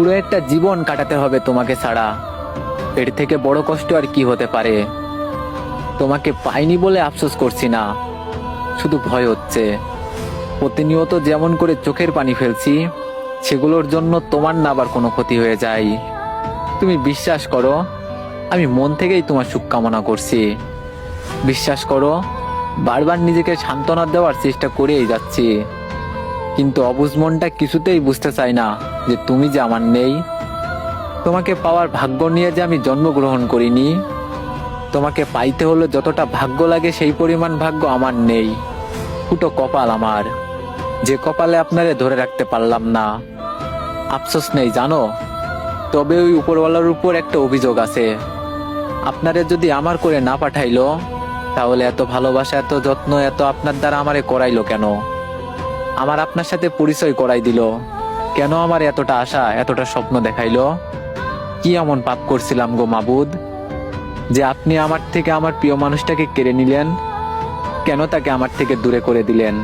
পুরো একটা জীবন কাটাতে হবে তোমাকে ছাড়া। এর থেকে বড় কষ্ট আর কি হতে পারে? তোমাকে পাইনি বলে আফসোস করছি না, শুধু ভয় হচ্ছে। প্রতিনিয়ত যেমন করে চোখের পানি ফেলছি, সেগুলোর জন্য তোমার না আবার কোনো ক্ষতি হয়ে যায়। তুমি বিশ্বাস করো, আমি মন থেকেই তোমার সুখ কামনা করছি। বিশ্বাস করো, বারবার নিজেকে সান্ত্বনা দেওয়ার চেষ্টা করেই যাচ্ছি, কিন্তু অবুঝ মনটা কিছুতেই বুঝতে চায় না যে তুমি যে আমার নেই। তোমাকে পাওয়ার ভাগ্য নিয়ে যে আমি জন্মগ্রহণ করিনি। তোমাকে পাইতে হলে যতটা ভাগ্য লাগে সেই পরিমাণ ভাগ্য আমার নেই। ফুটো কপাল আমার, যে কপালে আপনারে ধরে রাখতে পারলাম না। আফসোস নেই জানো, তবে ওই উপরওয়ালার উপর একটা অভিযোগ আছে। আপনারে যদি আমার করে না পাঠাইলো, তাহলে এত ভালোবাসা, এত যত্ন, এত আপনার দ্বারা আমারে করাইলো কেন? আমার আপনার সাথে পরিচয় করাই দিল কেন? আমার এতটা আশা, এতটা স্বপ্ন দেখাইলো? কি এমন পাপ করছিলাম গো মাবুদ, যে আপনি আমার থেকে আমার প্রিয় মানুষটাকে কেড়ে নিলেন? কেন তাকে আমার থেকে দূরে করে দিলেন?